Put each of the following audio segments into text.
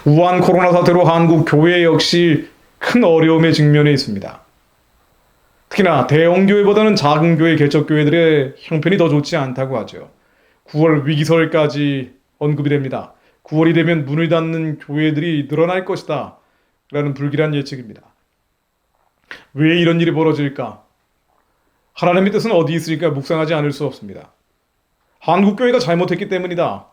우한 코로나 사태로 한국 교회 역시 큰 어려움에 직면해 있습니다. 특히나 대형 교회보다는 작은 교회, 개척 교회들의 형편이 더 좋지 않다고 하죠. 9월 위기설까지 언급이 됩니다. 9월이 되면 문을 닫는 교회들이 늘어날 것이다 라는 불길한 예측입니다. 왜 이런 일이 벌어질까? 하나님의 뜻은 어디 있을까 묵상하지 않을 수 없습니다. 한국 교회가 잘못했기 때문이다.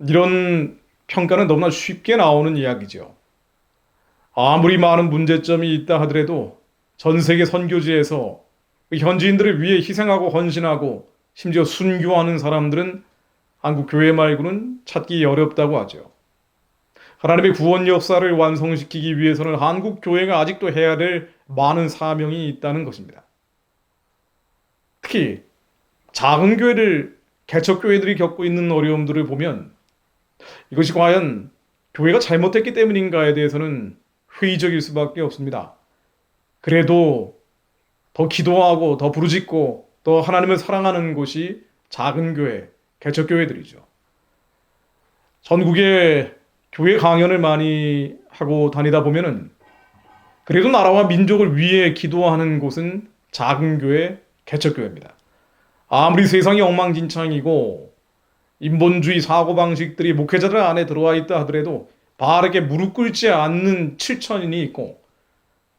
이런 평가는 너무나 쉽게 나오는 이야기죠. 아무리 많은 문제점이 있다 하더라도 전 세계 선교지에서 현지인들을 위해 희생하고 헌신하고 심지어 순교하는 사람들은 한국 교회 말고는 찾기 어렵다고 하죠. 하나님의 구원 역사를 완성시키기 위해서는 한국 교회가 아직도 해야 될 많은 사명이 있다는 것입니다. 특히 작은 교회를 개척 교회들이 겪고 있는 어려움들을 보면 이것이 과연 교회가 잘못했기 때문인가에 대해서는 회의적일 수밖에 없습니다. 그래도 더 기도하고 더 부르짖고 더 하나님을 사랑하는 곳이 작은 교회, 개척 교회들이죠. 전국에 교회 강연을 많이 하고 다니다 보면은 그래도 나라와 민족을 위해 기도하는 곳은 작은 교회, 개척 교회입니다. 아무리 세상이 엉망진창이고 인본주의 사고방식들이 목회자들 안에 들어와 있다 하더라도 바르게 무릎 꿇지 않는 7천인이 있고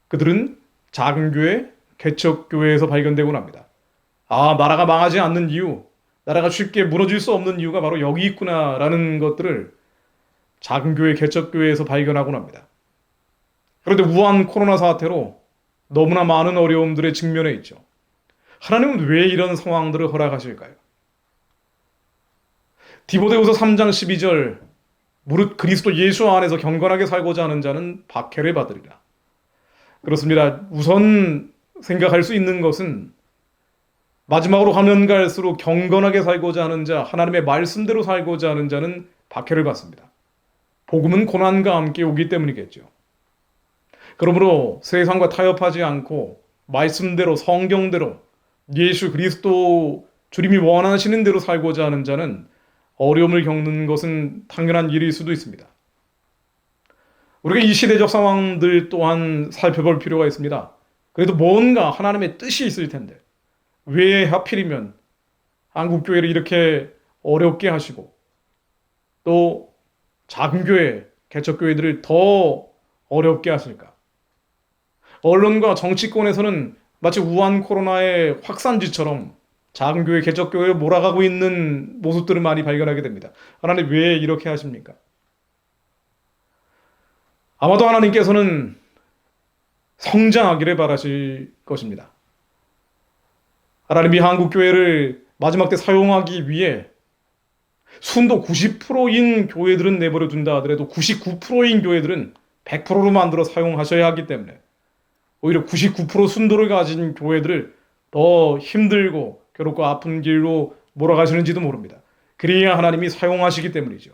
그들은 작은 교회, 개척 교회에서 발견되곤 합니다. 아, 나라가 망하지 않는 이유, 나라가 쉽게 무너질 수 없는 이유가 바로 여기 있구나라는 것들을 작은 교회, 개척 교회에서 발견하곤 합니다. 그런데 우한 코로나 사태로 너무나 많은 어려움들에 직면해 있죠. 하나님은 왜 이런 상황들을 허락하실까요? 디모데후서 3장 12절 무릇 그리스도 예수 안에서 경건하게 살고자 하는 자는 박해를 받으리라. 그렇습니다. 우선 생각할 수 있는 것은 마지막으로 가면 갈수록 경건하게 살고자 하는 자, 하나님의 말씀대로 살고자 하는 자는 박해를 받습니다. 복음은 고난과 함께 오기 때문이겠죠. 그러므로 세상과 타협하지 않고 말씀대로 성경대로 예수 그리스도 주님이 원하시는 대로 살고자 하는 자는 어려움을 겪는 것은 당연한 일일 수도 있습니다. 우리가 이 시대적 상황들 또한 살펴볼 필요가 있습니다. 그래도 뭔가 하나님의 뜻이 있을 텐데 왜 하필이면 한국교회를 이렇게 어렵게 하시고 또 작은 교회, 개척교회들을 더 어렵게 하실까? 언론과 정치권에서는 마치 우한 코로나의 확산지처럼 작은 교회, 개척교회에 몰아가고 있는 모습들을 많이 발견하게 됩니다. 하나님 왜 이렇게 하십니까? 아마도 하나님께서는 성장하기를 바라실 것입니다. 하나님이 한국교회를 마지막 때 사용하기 위해 순도 90%인 교회들은 내버려 둔다 하더라도 99%인 교회들은 100%로 만들어 사용하셔야 하기 때문에 오히려 99% 순도를 가진 교회들을 더 힘들고 괴롭고 아픈 길로 몰아가시는지도 모릅니다. 그래야 하나님이 사용하시기 때문이죠.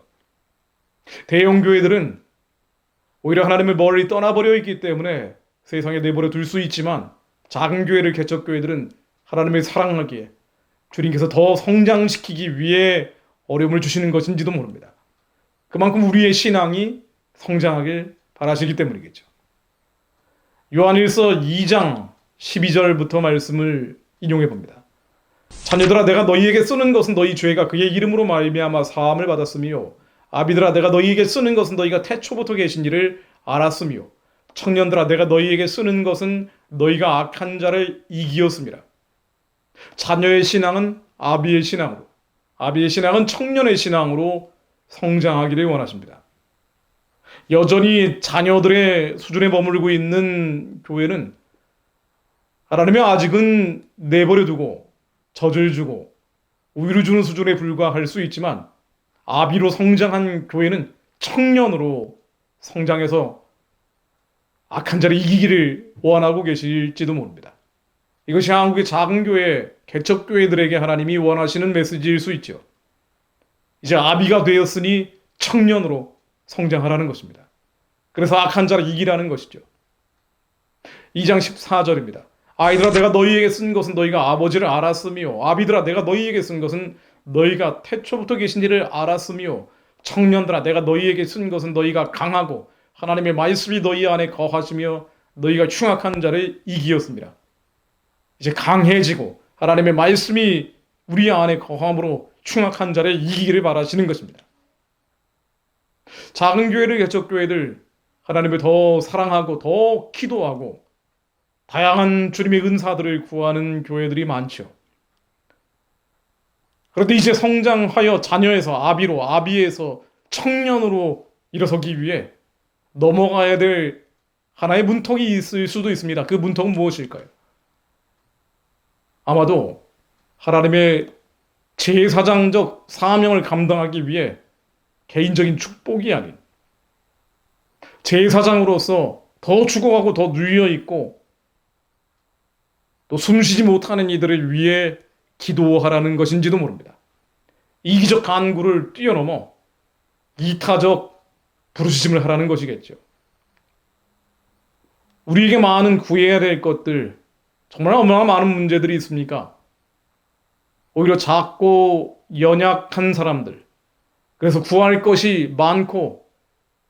대형 교회들은 오히려 하나님을 멀리 떠나버려 있기 때문에 세상에 내버려 둘 수 있지만 작은 교회를 개척 교회들은 하나님을 사랑하기에 주님께서 더 성장시키기 위해 어려움을 주시는 것인지도 모릅니다. 그만큼 우리의 신앙이 성장하길 바라시기 때문이겠죠. 요한일서 2장 12절부터 말씀을 인용해 봅니다. 자녀들아 내가 너희에게 쓰는 것은 너희 죄가 그의 이름으로 말미암아 사함을 받았으며 아비들아 내가 너희에게 쓰는 것은 너희가 태초부터 계신 이를 알았으며 청년들아 내가 너희에게 쓰는 것은 너희가 악한 자를 이기었음이라. 자녀의 신앙은 아비의 신앙으로 아비의 신앙은 청년의 신앙으로 성장하기를 원하십니다. 여전히 자녀들의 수준에 머물고 있는 교회는 하나님이 아직은 내버려 두고 젖을 주고 우유를 주는 수준에 불과할 수 있지만 아비로 성장한 교회는 청년으로 성장해서 악한 자를 이기기를 원하고 계실지도 모릅니다. 이것이 한국의 작은 교회, 개척 교회들에게 하나님이 원하시는 메시지일 수 있죠. 이제 아비가 되었으니 청년으로 성장하라는 것입니다. 그래서 악한 자를 이기라는 것이죠. 2장 14절입니다. 아이들아 내가 너희에게 쓴 것은 너희가 아버지를 알았으며 아비들아 내가 너희에게 쓴 것은 너희가 태초부터 계신 이를 알았으며 청년들아 내가 너희에게 쓴 것은 너희가 강하고 하나님의 말씀이 너희 안에 거하시며 너희가 흉악한 자를 이기었습니다. 이제 강해지고 하나님의 말씀이 우리 안에 거함으로 흉악한 자를 이기기를 바라시는 것입니다. 작은 교회들, 개척교회들 하나님을 더 사랑하고 더 기도하고 다양한 주님의 은사들을 구하는 교회들이 많죠. 그런데 이제 성장하여 자녀에서 아비로, 아비에서 청년으로 일어서기 위해 넘어가야 될 하나의 문턱이 있을 수도 있습니다. 그 문턱은 무엇일까요? 아마도 하나님의 제사장적 사명을 감당하기 위해 개인적인 축복이 아닌 제사장으로서 더 죽어가고 더 누여있고 또 숨쉬지 못하는 이들을 위해 기도하라는 것인지도 모릅니다. 이기적 간구를 뛰어넘어 이타적 부르짖음을 하라는 것이겠죠. 우리에게 많은 구해야 될 것들, 정말 얼마나 많은 문제들이 있습니까? 오히려 작고 연약한 사람들, 그래서 구할 것이 많고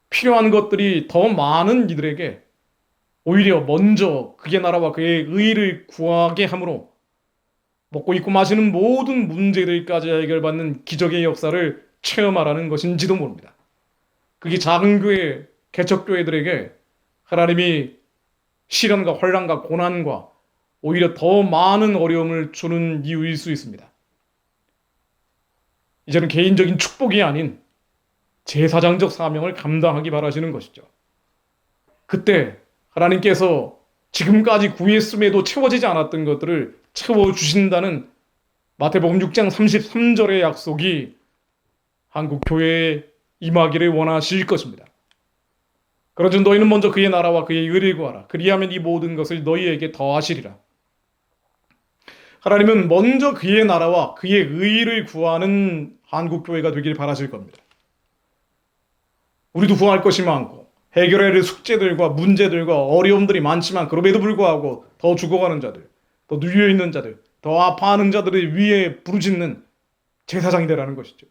필요한 것들이 더 많은 이들에게 오히려 먼저 그의 나라와 그의 의를 구하게 함으로 먹고 입고 마시는 모든 문제들까지 해결받는 기적의 역사를 체험하라는 것인지도 모릅니다. 그게 작은 교회, 개척교회들에게 하나님이 시련과 혼란과 고난과 오히려 더 많은 어려움을 주는 이유일 수 있습니다. 이제는 개인적인 축복이 아닌 제사장적 사명을 감당하기 바라시는 것이죠. 그때 하나님께서 지금까지 구했음에도 채워지지 않았던 것들을 채워주신다는 마태복음 6장 33절의 약속이 한국 교회에 임하기를 원하실 것입니다. 그러므로 너희는 먼저 그의 나라와 그의 의를 구하라. 그리하면 이 모든 것을 너희에게 더하시리라. 하나님은 먼저 그의 나라와 그의 의를 구하는 한국 교회가 되길 바라실 겁니다. 우리도 구할 것이 많고 해결해야 할 숙제들과 문제들과 어려움들이 많지만 그럼에도 불구하고 더 죽어가는 자들, 더 누워있는 자들, 더 아파하는 자들을 위해 부르짖는 제사장이 되라는 것이죠.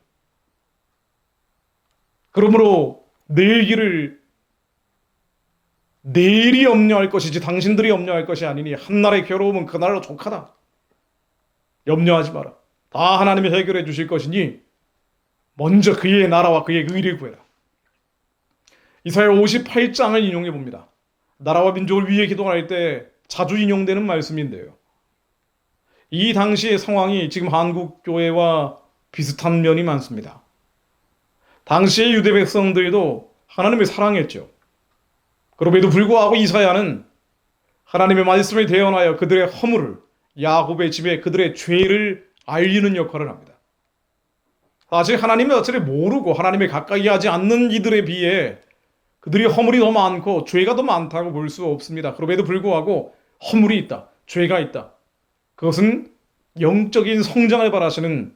그러므로 내일이 염려할 것이지 당신들이 염려할 것이 아니니 한날의 괴로움은 그날로 족하다. 염려하지 마라. 다 하나님이 해결해 주실 것이니 먼저 그의 나라와 그의 의를 구해라. 이사야 58장을 인용해 봅니다. 나라와 민족을 위해 기도할 때 자주 인용되는 말씀인데요. 이 당시의 상황이 지금 한국 교회와 비슷한 면이 많습니다. 당시의 유대 백성들도 하나님을 사랑했죠. 그럼에도 불구하고 이사야는 하나님의 말씀을 대언하여 그들의 허물을, 야곱의 집에 그들의 죄를 알리는 역할을 합니다. 사실 하나님의 자체를 모르고 하나님을 가까이 하지 않는 이들에 비해 그들이 허물이 더 많고 죄가 더 많다고 볼 수 없습니다. 그럼에도 불구하고 허물이 있다, 죄가 있다. 그것은 영적인 성장을 바라시는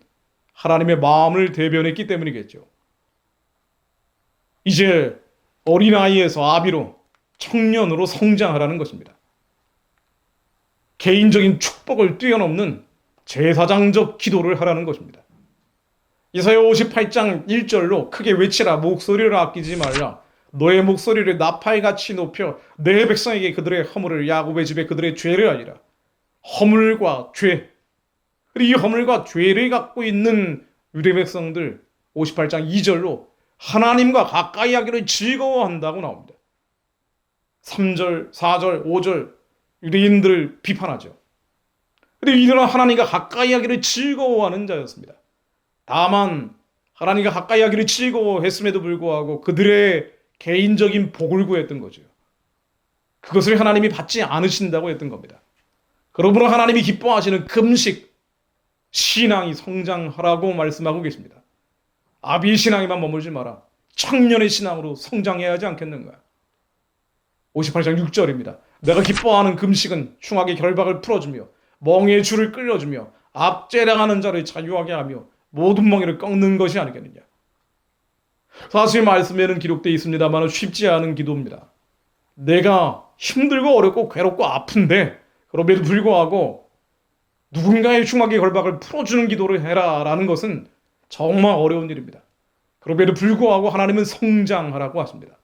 하나님의 마음을 대변했기 때문이겠죠. 이제 어린아이에서 아비로 청년으로 성장하라는 것입니다. 개인적인 축복을 뛰어넘는 제사장적 기도를 하라는 것입니다. 이사야 58장 1절로 크게 외치라. 목소리를 아끼지 말라. 너의 목소리를 나팔같이 높여 내 백성에게 그들의 허물을, 야곱의 집에 그들의 죄를 알리라. 허물과 죄, 그리고 이 허물과 죄를 갖고 있는 유대 백성들 58장 2절로 하나님과 가까이 하기를 즐거워한다고 나옵니다. 3절, 4절, 5절 유대인들을 비판하죠. 그런데 이들은 하나님과 가까이 하기를 즐거워하는 자였습니다. 다만 하나님과 가까이 하기를 즐거워했음에도 불구하고 그들의 개인적인 복을 구했던 거죠. 그것을 하나님이 받지 않으신다고 했던 겁니다. 그러므로 하나님이 기뻐하시는 금식, 신앙이 성장하라고 말씀하고 계십니다. 아비의 신앙에만 머물지 마라. 청년의 신앙으로 성장해야 하지 않겠는가. 58장 6절입니다. 내가 기뻐하는 금식은 흉악의 결박을 풀어주며 멍에의 줄을 끌려주며 압제당하는 자를 자유하게 하며 모든 멍에를 꺾는 것이 아니겠느냐. 사실 말씀에는 기록되어 있습니다만 쉽지 않은 기도입니다. 내가 힘들고 어렵고 괴롭고 아픈데 그럼에도 불구하고 누군가의 흉악의 결박을 풀어주는 기도를 해라 라는 것은 정말 어려운 일입니다. 그럼에도 불구하고 하나님은 성장하라고 하십니다.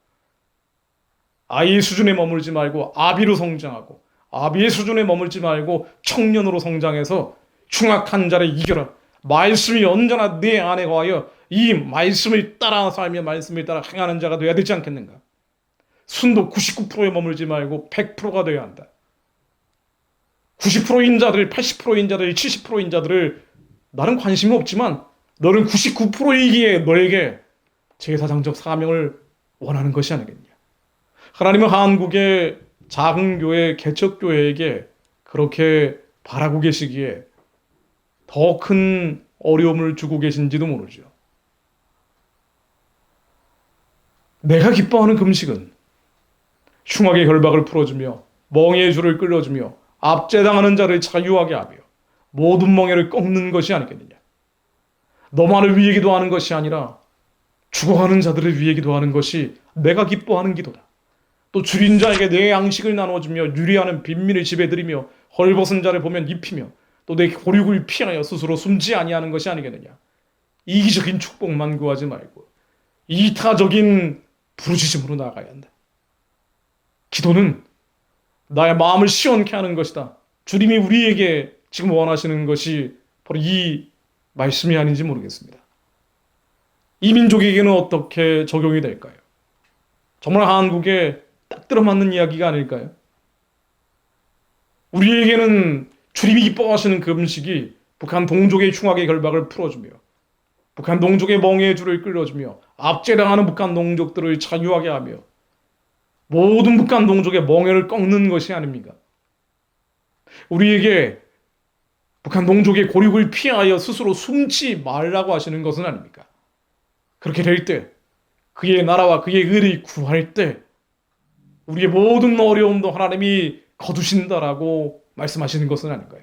아이의 수준에 머물지 말고 아비로 성장하고, 아비의 수준에 머물지 말고 청년으로 성장해서 흉악한 자를 이겨라. 말씀이 언제나 내 안에 거하여 이 말씀을 따라 살며 말씀을 따라 행하는 자가 되어야 되지 않겠는가? 순도 99%에 머물지 말고 100%가 되어야 한다. 90%인 자들, 80%인 자들, 70%인 자들을 나는 관심이 없지만 너는 99%이기에 너에게 제사장적 사명을 원하는 것이 아니겠냐. 하나님은 한국의 작은 교회, 개척교회에게 그렇게 바라고 계시기에 더 큰 어려움을 주고 계신지도 모르죠. 내가 기뻐하는 금식은 흉악의 결박을 풀어주며 멍에의 줄을 끌어주며 압제당하는 자를 자유하게 하며 모든 멍에를 꺾는 것이 아니겠느냐. 너만을 위해 기도하는 것이 아니라 죽어가는 자들을 위해 기도하는 것이 내가 기뻐하는 기도다. 또 줄인 자에게 내 양식을 나눠주며 유리하는 빈민을 집에 들이며 헐벗은 자를 보면 입히며 또 내 고륙을 피하여 스스로 숨지 아니하는 것이 아니겠느냐. 이기적인 축복만 구하지 말고 이타적인 부르짖음으로 나아가야 한다. 기도는 나의 마음을 시원케 하는 것이다. 주님이 우리에게 지금 원하시는 것이 바로 이 말씀이 아닌지 모르겠습니다. 이 민족에게는 어떻게 적용이 될까요? 정말 한국에 딱 들어맞는 이야기가 아닐까요? 우리에게는 주님이 기뻐하시는 그 음식이 북한 동족의 흉악의 결박을 풀어주며 북한 동족의 멍에의 줄을 끌어주며 압제당하는 북한 동족들을 자유하게 하며 모든 북한 동족의 멍에를 꺾는 것이 아닙니까? 우리에게 북한 동족의 고륙을 피하여 스스로 숨지 말라고 하시는 것은 아닙니까? 그렇게 될 때, 그의 나라와 그의 의를 구할 때 우리의 모든 어려움도 하나님이 거두신다라고 말씀하시는 것은 아닌가요?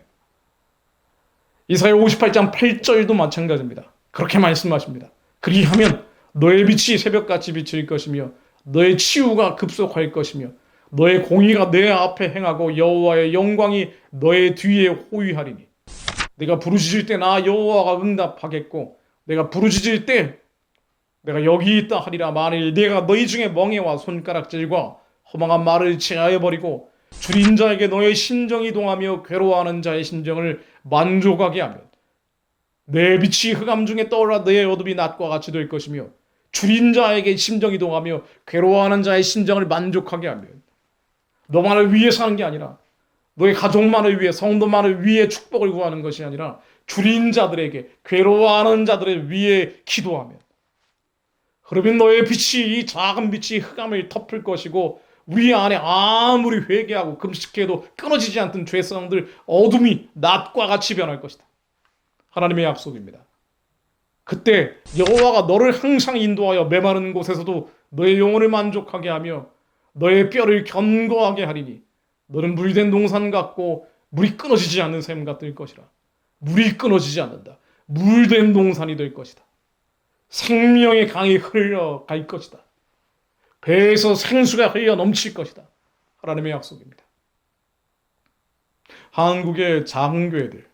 이사야 58장 8절도 마찬가지입니다. 그렇게 말씀하십니다. 그리하면 너의 빛이 새벽같이 비칠 것이며 너의 치유가 급속할 것이며 너의 공의가 내 앞에 행하고 여호와의 영광이 너의 뒤에 호위하리니 내가 부르짖을 때 나 여호와가 응답하겠고 내가 부르짖을 때 내가 여기 있다 하리라. 만일 내가 너희 중에 멍에와 손가락질과 허망한 말을 제하여 버리고 줄인 자에게 너의 심정이 동하며 괴로워하는 자의 심정을 만족하게 하면 내 빛이 흑암 중에 떠올라 너의 어둠이 낮과 같이 될 것이며 줄인 자에게 심정이 동하며 괴로워하는 자의 심정을 만족하게 하면 너만을 위해 사는 게 아니라 너의 가족만을 위해 성도만을 위해 축복을 구하는 것이 아니라 줄인 자들에게 괴로워하는 자들을 위해 기도하면 그러면 너의 빛이 이 작은 빛이 흑암을 덮을 것이고 우리 안에 아무리 회개하고 금식해도 끊어지지 않던 죄성들 어둠이 낮과 같이 변할 것이다. 하나님의 약속입니다. 그때 여호와가 너를 항상 인도하여 메마른 곳에서도 너의 영혼을 만족하게 하며 너의 뼈를 견고하게 하리니 너는 물된 동산 같고 물이 끊어지지 않는 샘 같을 것이라. 물이 끊어지지 않는다. 물된 동산이 될 것이다. 생명의 강이 흘러갈 것이다. 배에서 생수가 흘러 넘칠 것이다. 하나님의 약속입니다. 한국의 작은 교회들,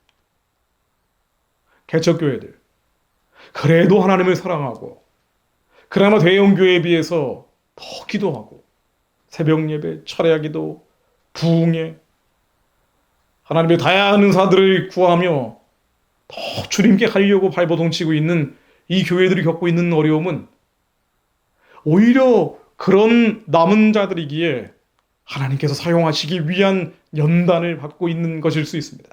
개척교회들, 그래도 하나님을 사랑하고 그나마 대형 교회에 비해서 더 기도하고 새벽 예배, 철야 기도, 부흥회, 하나님의 다양한 은사들을 구하며 더 주님께 가려고 발버둥치고 있는 이 교회들이 겪고 있는 어려움은 오히려 그런 남은 자들이기에 하나님께서 사용하시기 위한 연단을 받고 있는 것일 수 있습니다.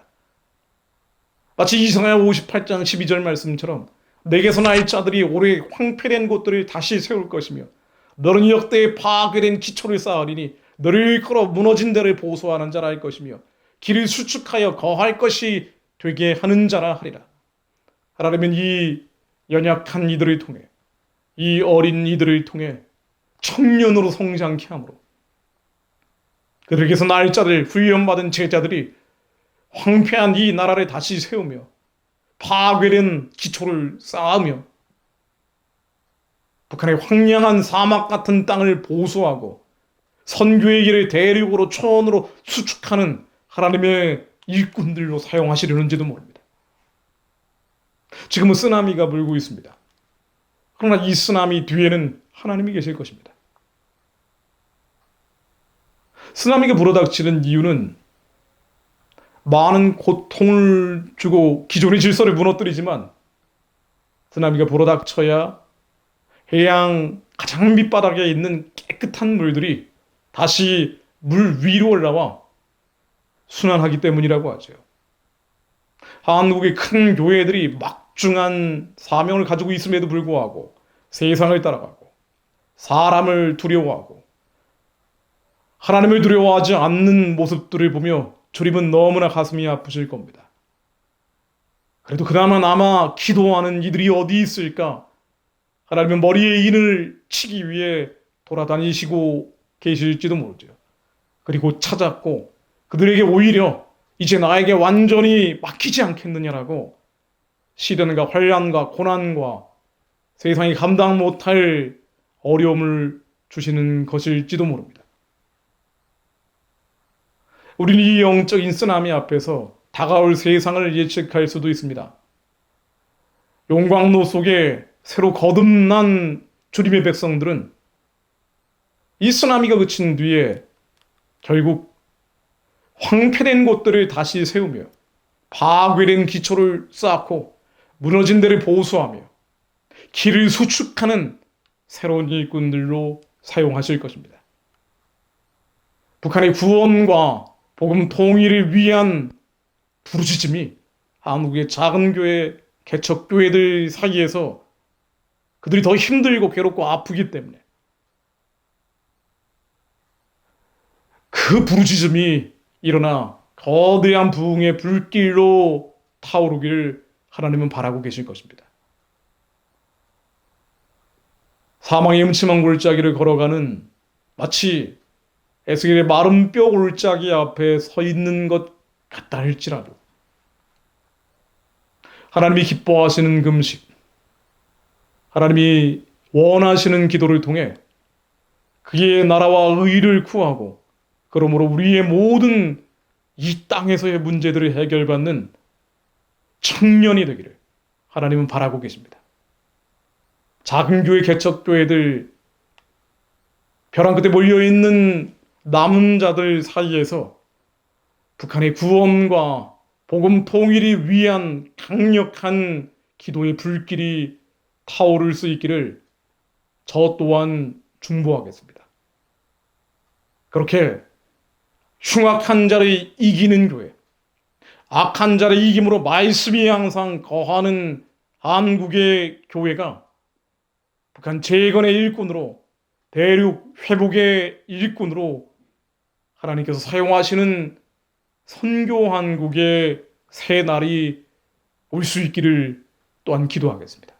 마치 이사야 58장 12절 말씀처럼 내게서 날 자들이 오래 황폐된 곳들을 다시 세울 것이며 너는 역대에 파괴된 기초를 쌓으리니 너를 끌어 무너진 데를 보수하는 자라 할 것이며 길을 수축하여 거할 것이 되게 하는 자라 하리라. 하나님은 이 연약한 이들을 통해 이 어린 이들을 통해 청년으로 성장케 함으로 그들에게서 날 자를 훈련받은 제자들이 황폐한 이 나라를 다시 세우며 파괴된 기초를 쌓으며 북한의 황량한 사막 같은 땅을 보수하고 선교의 길을 대륙으로 초원으로 수축하는 하나님의 일꾼들로 사용하시려는지도 모릅니다. 지금은 쓰나미가 불고 있습니다. 그러나 이 쓰나미 뒤에는 하나님이 계실 것입니다. 쓰나미가 불어닥치는 이유는 많은 고통을 주고 기존의 질서를 무너뜨리지만 쓰나미가 불어닥쳐야 해양 가장 밑바닥에 있는 깨끗한 물들이 다시 물 위로 올라와 순환하기 때문이라고 하죠. 한국의 큰 교회들이 막중한 사명을 가지고 있음에도 불구하고 세상을 따라가고 사람을 두려워하고 하나님을 두려워하지 않는 모습들을 보며 주님은 너무나 가슴이 아프실 겁니다. 그래도 그나마 기도하는 이들이 어디 있을까? 하나님은 머리에 인을 치기 위해 돌아다니시고 계실지도 모르죠. 그리고 찾았고 그들에게 오히려 이제 나에게 완전히 막히지 않겠느냐라고 시련과 환난과 고난과 세상이 감당 못할 어려움을 주시는 것일지도 모릅니다. 우리는 이 영적인 쓰나미 앞에서 다가올 세상을 예측할 수도 있습니다. 용광로 속에 새로 거듭난 주님의 백성들은 이 쓰나미가 그친 뒤에 결국 황폐된 곳들을 다시 세우며 파괴된 기초를 쌓고 무너진 데를 보수하며 길을 수축하는 새로운 일꾼들로 사용하실 것입니다. 북한의 구원과 복음 통일을 위한 부르짖음이 한국의 작은 교회, 개척교회들 사이에서 그들이 더 힘들고 괴롭고 아프기 때문에 그 부르짖음이 일어나 거대한 부흥의 불길로 타오르기를 하나님은 바라고 계실 것입니다. 사망의 음침한 골짜기를 걸어가는 마치 에스겔의 마른 뼈 골짜기 앞에 서 있는 것 같다 할지라도 하나님이 기뻐하시는 금식, 하나님이 원하시는 기도를 통해 그의 나라와 의를 구하고 그러므로 우리의 모든 이 땅에서의 문제들을 해결받는 청년이 되기를 하나님은 바라고 계십니다. 작은 교회 개척교회들 벼랑 끝에 몰려있는 남은 자들 사이에서 북한의 구원과 복음 통일이 위한 강력한 기도의 불길이 타오를 수 있기를 저 또한 중보하겠습니다. 그렇게 흉악한 자를 이기는 교회, 악한 자를 이김으로 말씀이 항상 거하는 한국의 교회가 북한 재건의 일꾼으로 대륙 회복의 일꾼으로 하나님께서 사용하시는 선교한국의 새 날이 올 수 있기를 또한 기도하겠습니다.